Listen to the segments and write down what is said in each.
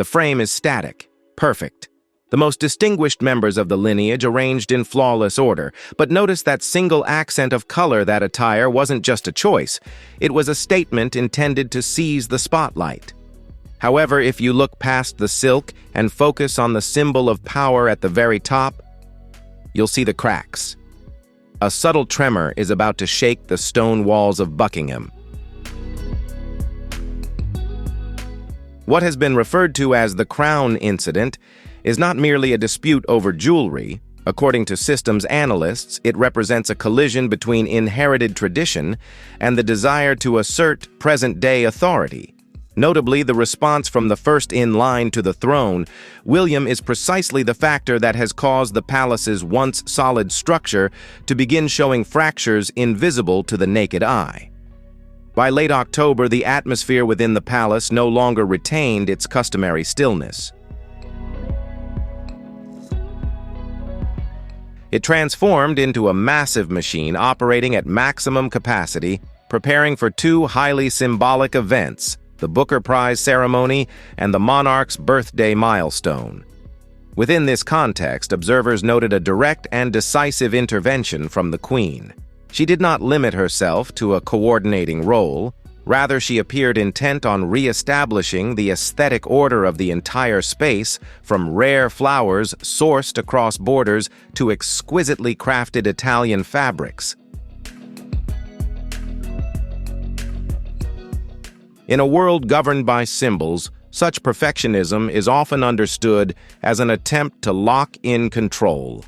The frame is static, perfect. The most distinguished members of the lineage arranged in flawless order, but notice that single accent of color. That attire wasn't just a choice, it was a statement intended to seize the spotlight. However, if you look past the silk and focus on the symbol of power at the very top, you'll see the cracks. A subtle tremor is about to shake the stone walls of Buckingham. What has been referred to as the Crown Incident is not merely a dispute over jewelry. According to systems analysts, it represents a collision between inherited tradition and the desire to assert present-day authority. Notably, the response from the first in line to the throne, William, is precisely the factor that has caused the palace's once solid structure to begin showing fractures invisible to the naked eye. By late October, the atmosphere within the palace no longer retained its customary stillness. It transformed into a massive machine operating at maximum capacity, preparing for two highly symbolic events: the Booker Prize ceremony and the monarch's birthday milestone. Within this context, observers noted a direct and decisive intervention from the Queen. She did not limit herself to a coordinating role. Rather, she appeared intent on re-establishing the aesthetic order of the entire space, from rare flowers sourced across borders to exquisitely crafted Italian fabrics. In a world governed by symbols, such perfectionism is often understood as an attempt to lock in control.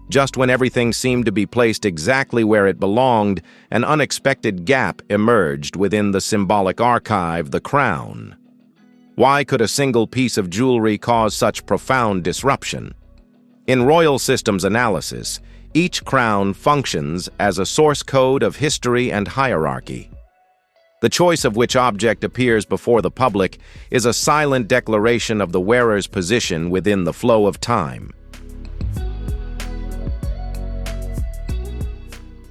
Just when everything seemed to be placed exactly where it belonged, an unexpected gap emerged within the symbolic archive, the crown. Why could a single piece of jewelry cause such profound disruption? In royal systems analysis, each crown functions as a source code of history and hierarchy. The choice of which object appears before the public is a silent declaration of the wearer's position within the flow of time.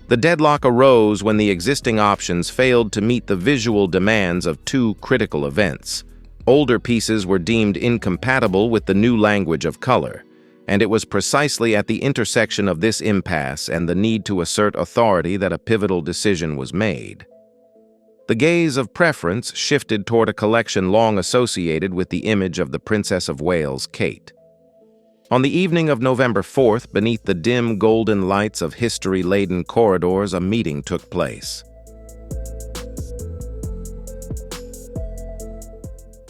The deadlock arose when the existing options failed to meet the visual demands of two critical events. Older pieces were deemed incompatible with the new language of color, and it was precisely at the intersection of this impasse and the need to assert authority that a pivotal decision was made. The gaze of preference shifted toward a collection long associated with the image of the Princess of Wales, Kate. On the evening of November 4th, beneath the dim golden lights of history-laden corridors, a meeting took place.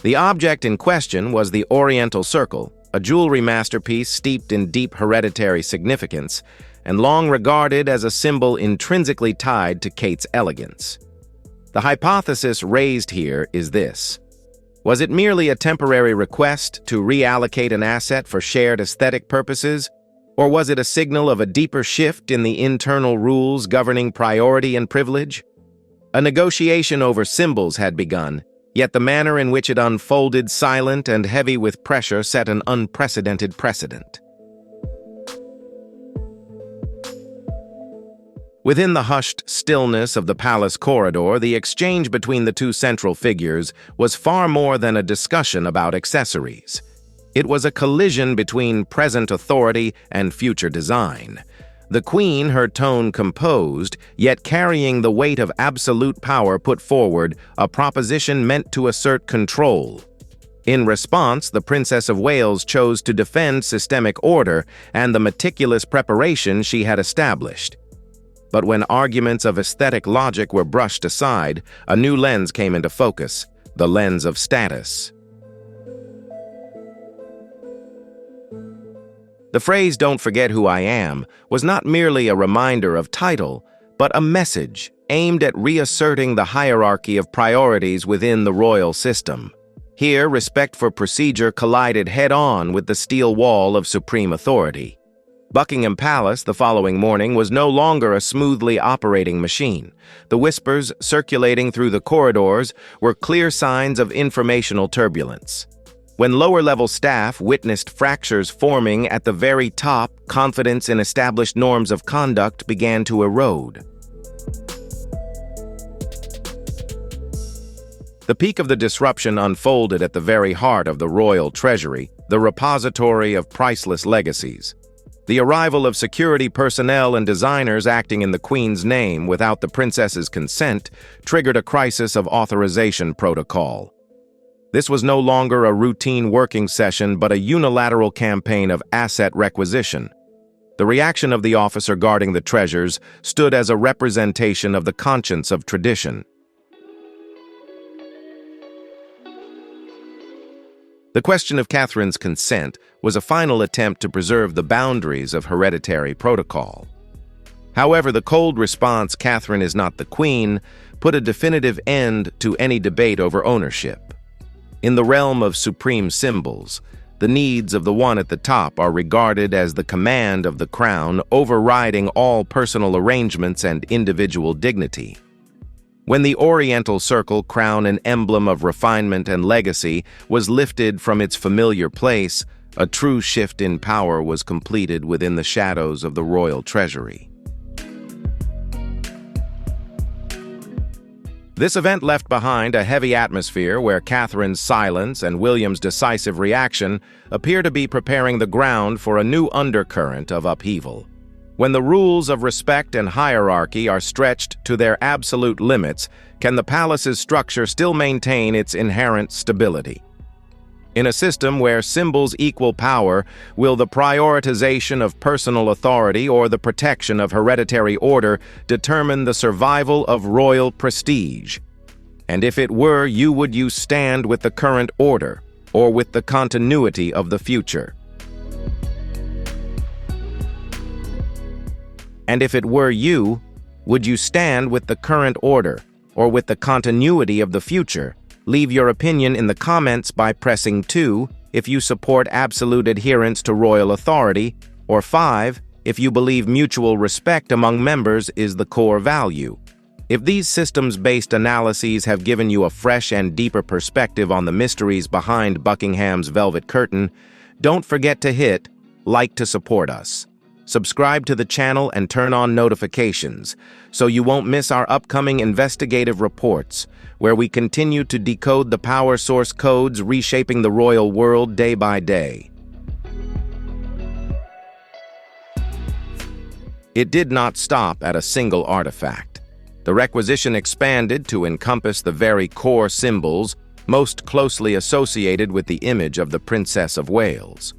The object in question was the Oriental Circle, a jewelry masterpiece steeped in deep hereditary significance and long regarded as a symbol intrinsically tied to Kate's elegance. The hypothesis raised here is this: was it merely a temporary request to reallocate an asset for shared aesthetic purposes, or was it a signal of a deeper shift in the internal rules governing priority and privilege? A negotiation over symbols had begun, yet the manner in which it unfolded, silent and heavy with pressure, set an unprecedented precedent. Within the hushed stillness of the palace corridor, the exchange between the two central figures was far more than a discussion about accessories. It was a collision between present authority and future design. The Queen, her tone composed, yet carrying the weight of absolute power, put forward a proposition meant to assert control. In response, the Princess of Wales chose to defend systemic order and the meticulous preparation she had established. But when arguments of aesthetic logic were brushed aside, a new lens came into focus, the lens of status. The phrase "don't forget who I am" was not merely a reminder of title, but a message aimed at reasserting the hierarchy of priorities within the royal system. Here, respect for procedure collided head-on with the steel wall of supreme authority. Buckingham Palace the following morning was no longer a smoothly operating machine. The whispers circulating through the corridors were clear signs of informational turbulence. When lower-level staff witnessed fractures forming at the very top, confidence in established norms of conduct began to erode. The peak of the disruption unfolded at the very heart of the royal treasury, the repository of priceless legacies. The arrival of security personnel and designers acting in the Queen's name without the princess's consent triggered a crisis of authorization protocol. This was no longer a routine working session but a unilateral campaign of asset requisition. The reaction of the officer guarding the treasures stood as a representation of the conscience of tradition. The question of Catherine's consent was a final attempt to preserve the boundaries of hereditary protocol. However, the cold response, "Catherine is not the queen," put a definitive end to any debate over ownership. In the realm of supreme symbols, the needs of the one at the top are regarded as the command of the crown, overriding all personal arrangements and individual dignity. When the Oriental Circle, crown an emblem of refinement and legacy, was lifted from its familiar place, a true shift in power was completed within the shadows of the royal treasury. This event left behind a heavy atmosphere where Catherine's silence and William's decisive reaction appear to be preparing the ground for a new undercurrent of upheaval. When the rules of respect and hierarchy are stretched to their absolute limits, can the palace's structure still maintain its inherent stability? In a system where symbols equal power, will the prioritization of personal authority or the protection of hereditary order determine the survival of royal prestige? And if it were, would you stand with the current order or with the continuity of the future? And if it were you, would you stand with the current order or with the continuity of the future? Leave your opinion in the comments by pressing 2 if you support absolute adherence to royal authority, or 5 if you believe mutual respect among members is the core value. If these systems-based analyses have given you a fresh and deeper perspective on the mysteries behind Buckingham's velvet curtain, don't forget to hit like to support us. Subscribe to the channel and turn on notifications so you won't miss our upcoming investigative reports, where we continue to decode the power source codes reshaping the royal world day by day. It did not stop at a single artifact. The requisition expanded to encompass the very core symbols most closely associated with the image of the Princess of Wales.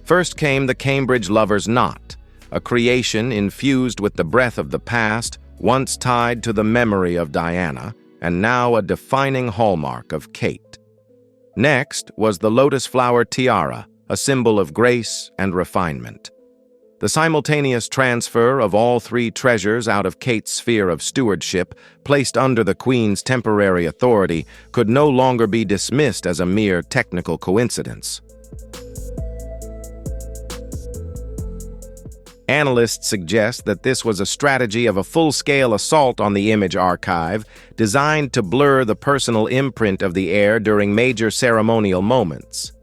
First came the Cambridge Lover's Knot, a creation infused with the breath of the past, once tied to the memory of Diana, and now a defining hallmark of Kate. Next was the lotus flower tiara, a symbol of grace and refinement. The simultaneous transfer of all 3 treasures out of Kate's sphere of stewardship, placed under the Queen's temporary authority, could no longer be dismissed as a mere technical coincidence. Analysts suggest that this was a strategy of a full-scale assault on the image archive, designed to blur the personal imprint of the heir during major ceremonial moments.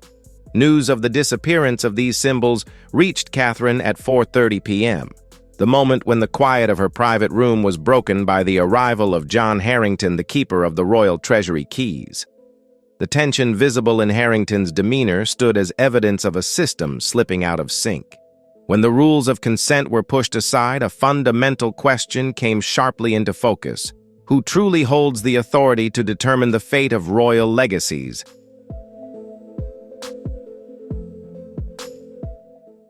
News of the disappearance of these symbols reached Catherine at 4:30 p.m., the moment when the quiet of her private room was broken by the arrival of John Harrington, the keeper of the Royal Treasury keys. The tension visible in Harrington's demeanor stood as evidence of a system slipping out of sync. When the rules of consent were pushed aside, a fundamental question came sharply into focus: who truly holds the authority to determine the fate of royal legacies?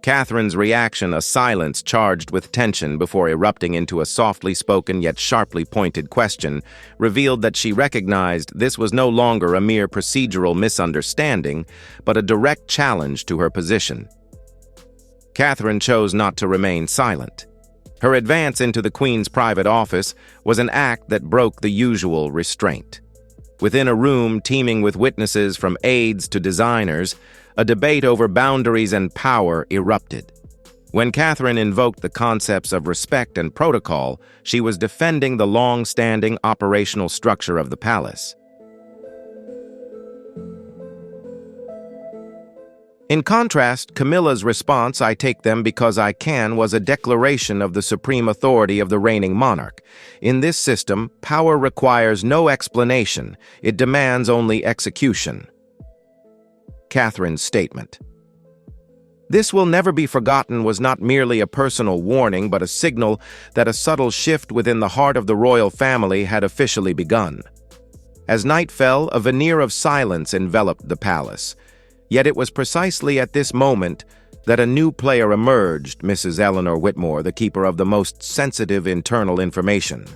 Catherine's reaction, a silence charged with tension before erupting into a softly spoken yet sharply pointed question, revealed that she recognized this was no longer a mere procedural misunderstanding, but a direct challenge to her position. Catherine chose not to remain silent. Her advance into the Queen's private office was an act that broke the usual restraint. Within a room teeming with witnesses from aides to designers, a debate over boundaries and power erupted. When Catherine invoked the concepts of respect and protocol, she was defending the long-standing operational structure of the palace. In contrast, Camilla's response, "I take them because I can," was a declaration of the supreme authority of the reigning monarch. In this system, power requires no explanation, it demands only execution. Catherine's statement. "This will never be forgotten" was not merely a personal warning, but a signal that a subtle shift within the heart of the royal family had officially begun. As night fell, a veneer of silence enveloped the palace. Yet it was precisely at this moment that a new player emerged, Mrs. Eleanor Whitmore, the keeper of the most sensitive internal information.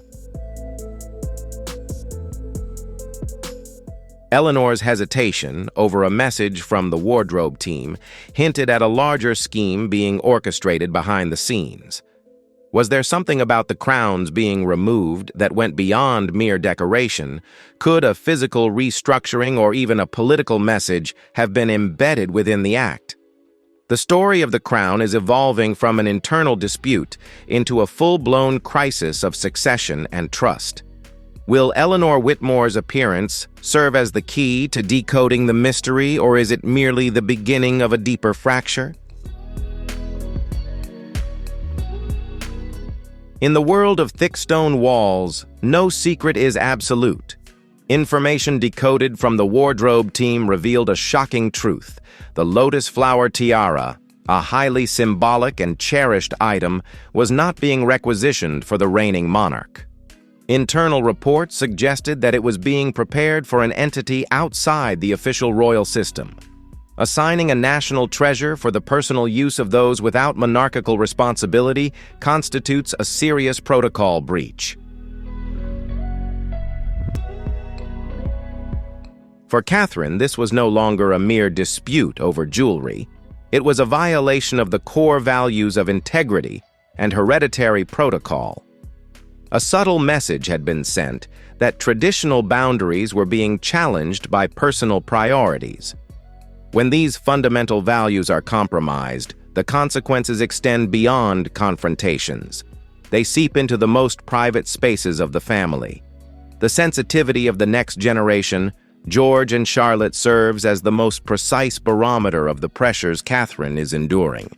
Eleanor's hesitation over a message from the wardrobe team hinted at a larger scheme being orchestrated behind the scenes. Was there something about the crowns being removed that went beyond mere decoration? Could a physical restructuring or even a political message have been embedded within the act? The story of the crown is evolving from an internal dispute into a full-blown crisis of succession and trust. Will Eleanor Whitmore's appearance serve as the key to decoding the mystery, or is it merely the beginning of a deeper fracture? In the world of thick stone walls, no secret is absolute. Information decoded from the wardrobe team revealed a shocking truth. The lotus flower tiara, a highly symbolic and cherished item, was not being requisitioned for the reigning monarch. Internal reports suggested that it was being prepared for an entity outside the official royal system. Assigning a national treasure for the personal use of those without monarchical responsibility constitutes a serious protocol breach. For Catherine, this was no longer a mere dispute over jewelry. It was a violation of the core values of integrity and hereditary protocol. A subtle message had been sent that traditional boundaries were being challenged by personal priorities. When these fundamental values are compromised, the consequences extend beyond confrontations. They seep into the most private spaces of the family. The sensitivity of the next generation, George and Charlotte, serves as the most precise barometer of the pressures Catherine is enduring.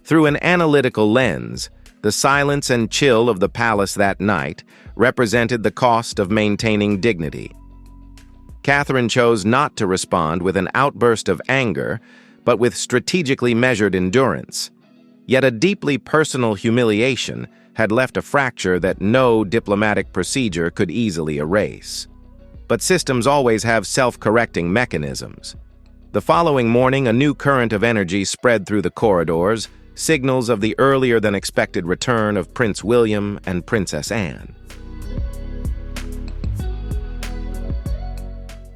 Through an analytical lens, the silence and chill of the palace that night represented the cost of maintaining dignity. Catherine chose not to respond with an outburst of anger, but with strategically measured endurance. Yet a deeply personal humiliation had left a fracture that no diplomatic procedure could easily erase. But systems always have self-correcting mechanisms. The following morning, a new current of energy spread through the corridors, signals of the earlier-than-expected return of Prince William and Princess Anne.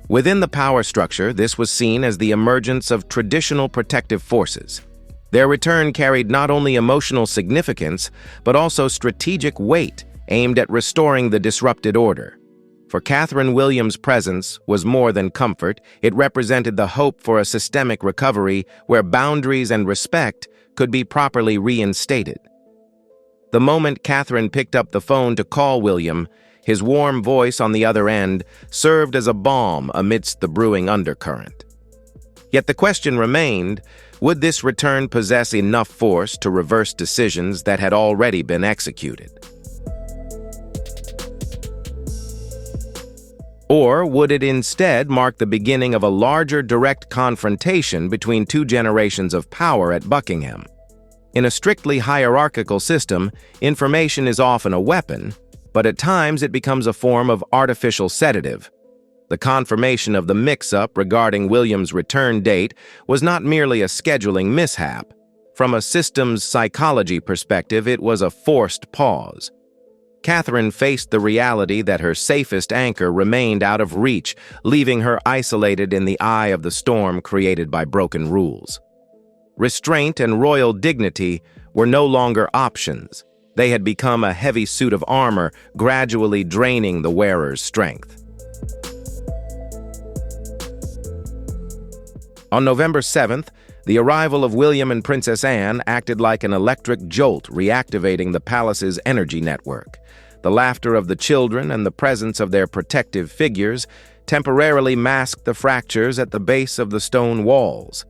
Within the power structure, this was seen as the emergence of traditional protective forces. Their return carried not only emotional significance, but also strategic weight aimed at restoring the disrupted order. For Catherine, William's presence was more than comfort. It represented the hope for a systemic recovery where boundaries and respect could be properly reinstated. The moment Catherine picked up the phone to call William, his warm voice on the other end served as a balm amidst the brewing undercurrent. Yet the question remained, would this return possess enough force to reverse decisions that had already been executed? Or would it instead mark the beginning of a larger direct confrontation between two generations of power at Buckingham? In a strictly hierarchical system, information is often a weapon, but at times it becomes a form of artificial sedative. The confirmation of the mix-up regarding William's return date was not merely a scheduling mishap. From a systems psychology perspective, it was a forced pause. Catherine faced the reality that her safest anchor remained out of reach, leaving her isolated in the eye of the storm created by broken rules. Restraint and royal dignity were no longer options. They had become a heavy suit of armor, gradually draining the wearer's strength. On November 7th, the arrival of William and Princess Anne acted like an electric jolt, reactivating the palace's energy network. The laughter of the children and the presence of their protective figures temporarily masked the fractures at the base of the stone walls.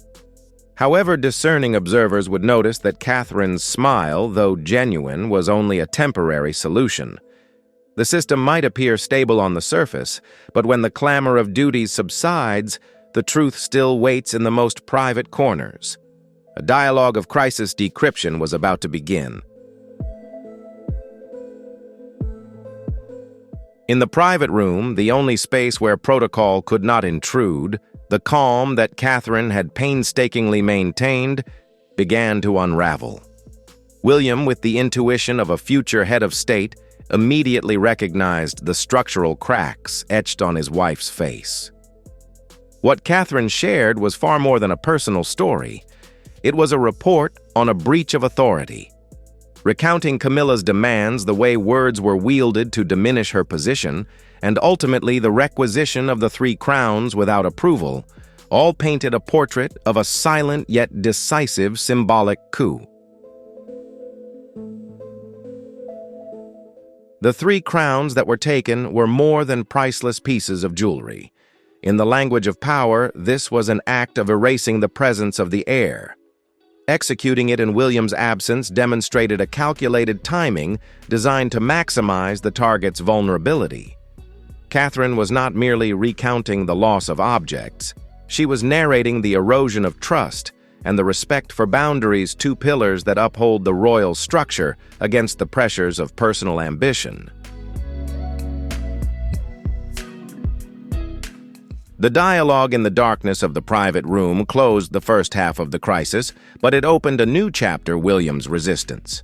However, discerning observers would notice that Catherine's smile, though genuine, was only a temporary solution. The system might appear stable on the surface, but when the clamor of duties subsides, the truth still waits in the most private corners. A dialogue of crisis decryption was about to begin. In the private room, the only space where protocol could not intrude, the calm that Catherine had painstakingly maintained began to unravel. William, with the intuition of a future head of state, immediately recognized the structural cracks etched on his wife's face. What Catherine shared was far more than a personal story. It was a report on a breach of authority. Recounting Camilla's demands, the way words were wielded to diminish her position, and ultimately the requisition of the 3 crowns without approval, all painted a portrait of a silent yet decisive symbolic coup. The 3 crowns that were taken were more than priceless pieces of jewelry. In the language of power, this was an act of erasing the presence of the heir. Executing it in William's absence demonstrated a calculated timing designed to maximize the target's vulnerability. Catherine was not merely recounting the loss of objects. She was narrating the erosion of trust and the respect for boundaries, 2 pillars that uphold the royal structure against the pressures of personal ambition. The dialogue in the darkness of the private room closed the first half of the crisis, but it opened a new chapter: William's resistance.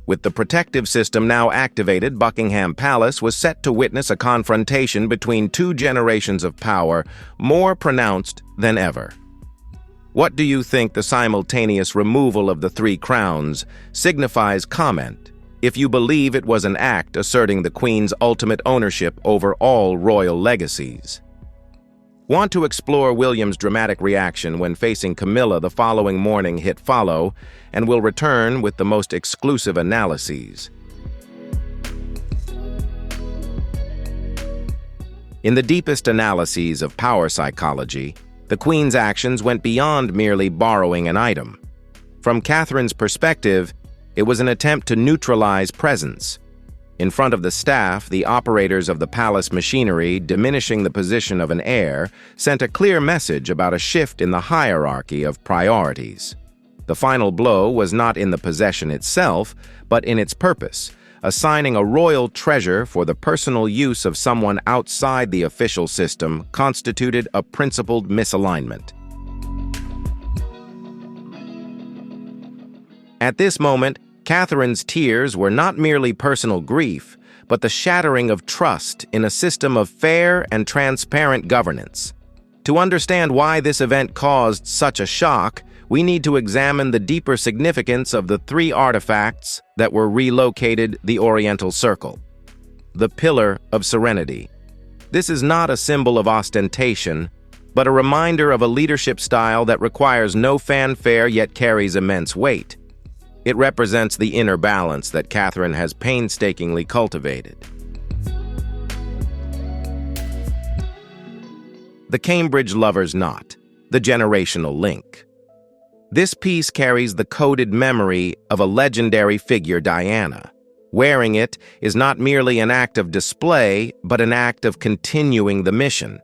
With the protective system now activated, Buckingham Palace was set to witness a confrontation between 2 generations of power, more pronounced than ever. What do you think the simultaneous removal of the 3 crowns signifies? Comment if you believe it was an act asserting the Queen's ultimate ownership over all royal legacies. Want to explore William's dramatic reaction when facing Camilla the following morning? Hit follow, and we'll return with the most exclusive analyses. In the deepest analyses of power psychology, the Queen's actions went beyond merely borrowing an item. From Catherine's perspective, it was an attempt to neutralize presence. In front of the staff, the operators of the palace machinery, diminishing the position of an heir, sent a clear message about a shift in the hierarchy of priorities. The final blow was not in the possession itself, but in its purpose. Assigning a royal treasure for the personal use of someone outside the official system constituted a principled misalignment. At this moment, Catherine's tears were not merely personal grief, but the shattering of trust in a system of fair and transparent governance. To understand why this event caused such a shock, we need to examine the deeper significance of the 3 artifacts that were relocated: the Oriental Circle. The Pillar of Serenity. This is not a symbol of ostentation, but a reminder of a leadership style that requires no fanfare yet carries immense weight. It represents the inner balance that Catherine has painstakingly cultivated. The Cambridge Lover's Knot, the generational link. This piece carries the coded memory of a legendary figure, Diana. Wearing it is not merely an act of display, but an act of continuing the mission.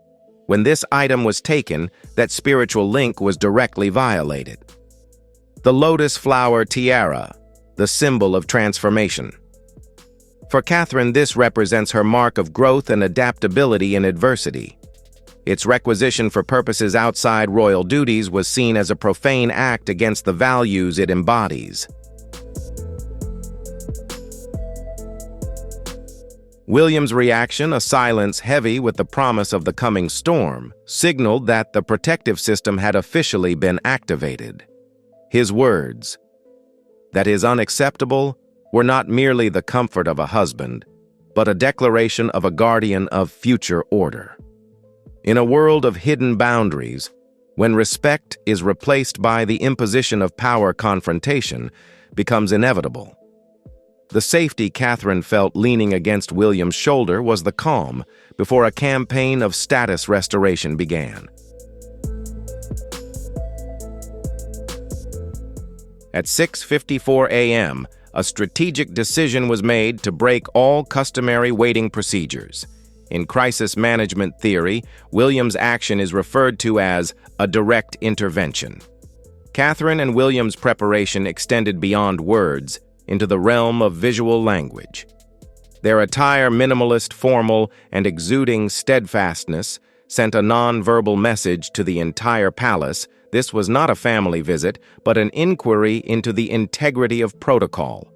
When this item was taken, that spiritual link was directly violated. The lotus flower tiara, the symbol of transformation. For Catherine, this represents her mark of growth and adaptability in adversity. Its requisition for purposes outside royal duties was seen as a profane act against the values it embodies. William's reaction, a silence heavy with the promise of the coming storm, signaled that the protective system had officially been activated. His words, "That is unacceptable," were not merely the comfort of a husband, but a declaration of a guardian of future order. In a world of hidden boundaries, when respect is replaced by the imposition of power, confrontation becomes inevitable. The safety Catherine felt leaning against William's shoulder was the calm before a campaign of status restoration began. At 6:54 a.m., a strategic decision was made to break all customary waiting procedures. In crisis management theory, William's action is referred to as a direct intervention. Catherine and William's preparation extended beyond words into the realm of visual language. Their attire, minimalist, formal, and exuding steadfastness, sent a non-verbal message to the entire palace. This was not a family visit, but an inquiry into the integrity of protocol.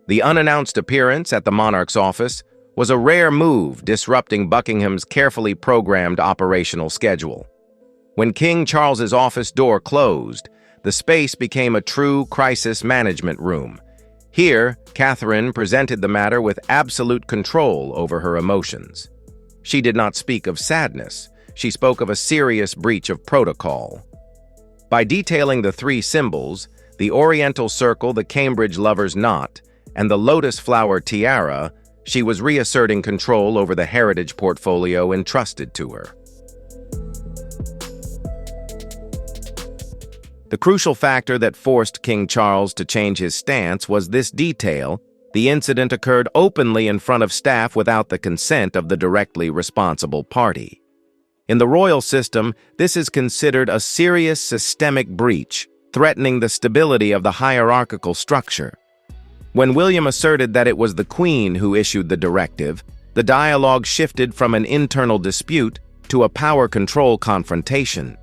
The unannounced appearance at the monarch's office was a rare move, disrupting Buckingham's carefully programmed operational schedule. When King Charles's office door closed, the space became a true crisis management room. Here, Catherine presented the matter with absolute control over her emotions. She did not speak of sadness. She spoke of a serious breach of protocol. By detailing the three symbols, the Oriental Circle, the Cambridge Lover's Knot, and the Lotus Flower Tiara, she was reasserting control over the heritage portfolio entrusted to her. The crucial factor that forced King Charles to change his stance was this detail. The incident occurred openly in front of staff without the consent of the directly responsible party. In the royal system, this is considered a serious systemic breach, threatening the stability of the hierarchical structure. When William asserted that it was the Queen who issued the directive, the dialogue shifted from an internal dispute to a power control confrontation.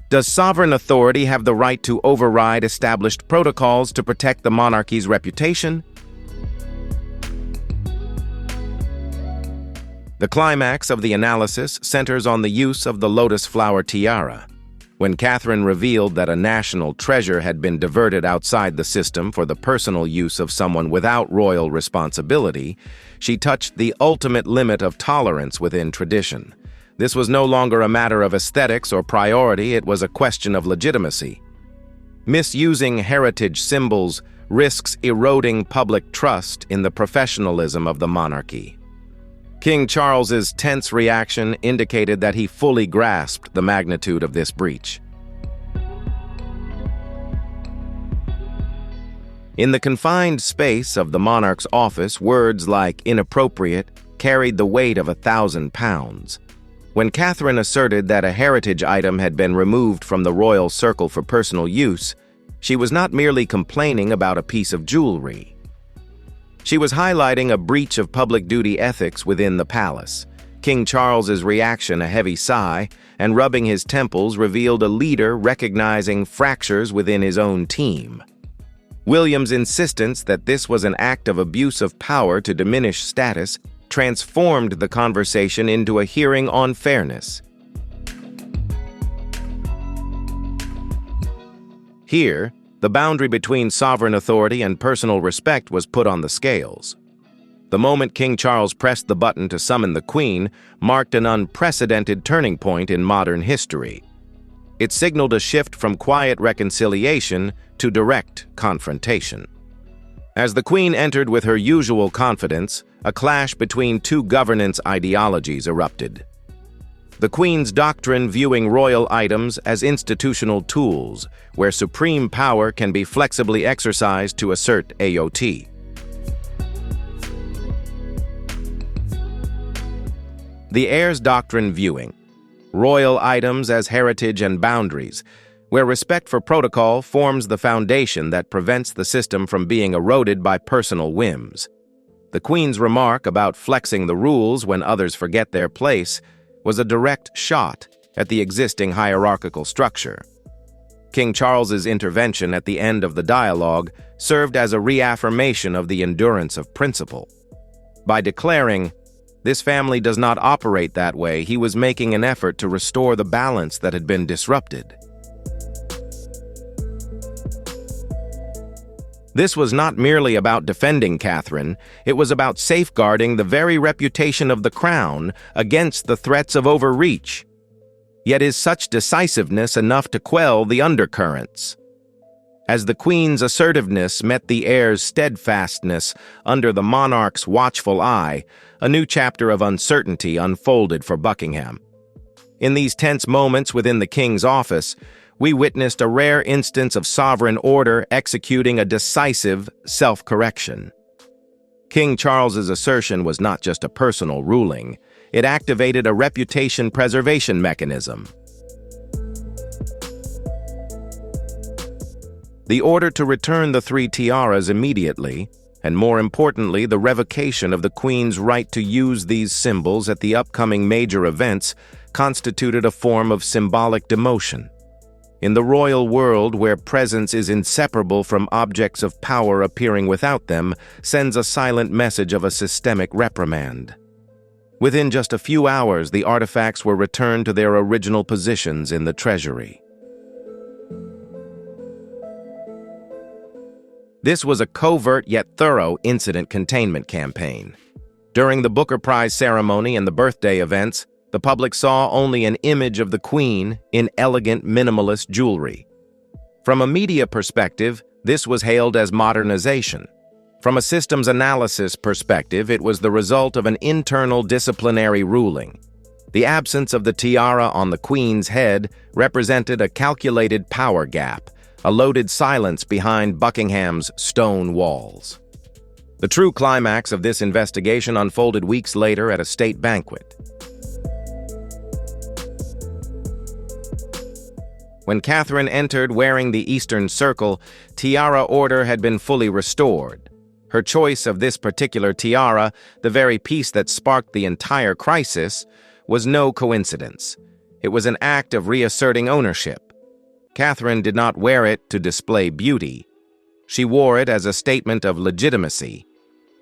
Does sovereign authority have the right to override established protocols to protect the monarchy's reputation? The climax of the analysis centers on the use of the lotus flower tiara. When Catherine revealed that a national treasure had been diverted outside the system for the personal use of someone without royal responsibility, she touched the ultimate limit of tolerance within tradition. This was no longer a matter of aesthetics or priority, it was a question of legitimacy. Misusing heritage symbols risks eroding public trust in the professionalism of the monarchy. King Charles's tense reaction indicated that he fully grasped the magnitude of this breach. In the confined space of the monarch's office, words like inappropriate carried the weight of 1,000 pounds. When Catherine asserted that a heritage item had been removed from the royal circle for personal use, she was not merely complaining about a piece of jewelry. She was highlighting a breach of public duty ethics within the palace. King Charles's reaction, a heavy sigh, and rubbing his temples, revealed a leader recognizing fractures within his own team. William's insistence that this was an act of abuse of power to diminish status transformed the conversation into a hearing on fairness. Here, the boundary between sovereign authority and personal respect was put on the scales. The moment King Charles pressed the button to summon the Queen marked an unprecedented turning point in modern history. It signaled a shift from quiet reconciliation to direct confrontation. As the Queen entered with her usual confidence, a clash between two governance ideologies erupted. The Queen's doctrine viewing royal items as institutional tools, where supreme power can be flexibly exercised to assert AOT. The heir's doctrine viewing royal items as heritage and boundaries, where respect for protocol forms the foundation that prevents the system from being eroded by personal whims. The Queen's remark about flexing the rules when others forget their place was a direct shot at the existing hierarchical structure. King Charles's intervention at the end of the dialogue served as a reaffirmation of the endurance of principle. By declaring, "This family does not operate that way," he was making an effort to restore the balance that had been disrupted. This was not merely about defending Catherine, it was about safeguarding the very reputation of the crown against the threats of overreach. Yet is such decisiveness enough to quell the undercurrents? As the queen's assertiveness met the heir's steadfastness under the monarch's watchful eye, a new chapter of uncertainty unfolded for Buckingham. In these tense moments within the king's office, we witnessed a rare instance of sovereign order executing a decisive self-correction. King Charles's assertion was not just a personal ruling, it activated a reputation preservation mechanism. The order to return the 3 tiaras immediately, and more importantly, the revocation of the Queen's right to use these symbols at the upcoming major events, constituted a form of symbolic demotion. In the royal world, where presence is inseparable from objects of power appearing without them, sends a silent message of a systemic reprimand. Within just a few hours, the artifacts were returned to their original positions in the treasury. This was a covert yet thorough incident containment campaign. During the Booker Prize ceremony and the birthday events, the public saw only an image of the Queen in elegant minimalist jewelry. From a media perspective, this was hailed as modernization. From a systems analysis perspective, it was the result of an internal disciplinary ruling. The absence of the tiara on the Queen's head represented a calculated power gap, a loaded silence behind Buckingham's stone walls. The true climax of this investigation unfolded weeks later at a state banquet. When Catherine entered wearing the Eastern Circle, tiara order had been fully restored. Her choice of this particular tiara, the very piece that sparked the entire crisis, was no coincidence. It was an act of reasserting ownership. Catherine did not wear it to display beauty. She wore it as a statement of legitimacy.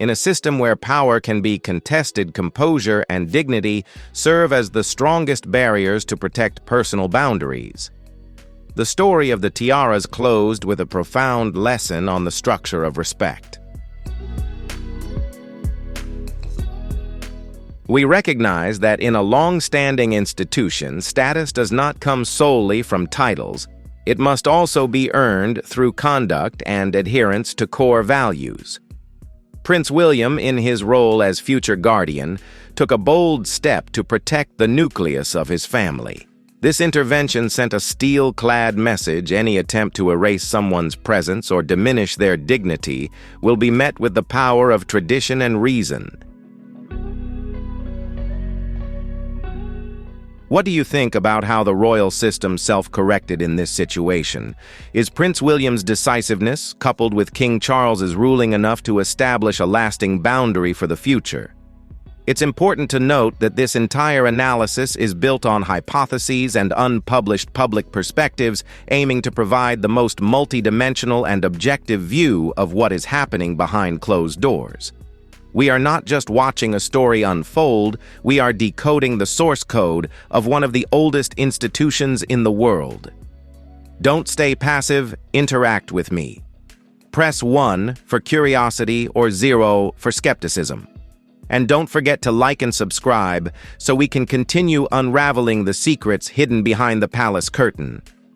In a system where power can be contested, composure and dignity serve as the strongest barriers to protect personal boundaries. The story of the tiaras closed with a profound lesson on the structure of respect. We recognize that in a long-standing institution, status does not come solely from titles. It must also be earned through conduct and adherence to core values. Prince William, in his role as future guardian, took a bold step to protect the nucleus of his family. This intervention sent a steel-clad message: any attempt to erase someone's presence or diminish their dignity will be met with the power of tradition and reason. What do you think about how the royal system self-corrected in this situation? Is Prince William's decisiveness, coupled with King Charles's ruling, enough to establish a lasting boundary for the future? It's important to note that this entire analysis is built on hypotheses and unpublished public perspectives, aiming to provide the most multidimensional and objective view of what is happening behind closed doors. We are not just watching a story unfold, we are decoding the source code of one of the oldest institutions in the world. Don't stay passive, interact with me. Press 1 for curiosity or 0 for skepticism. And don't forget to like and subscribe so we can continue unraveling the secrets hidden behind the palace curtain.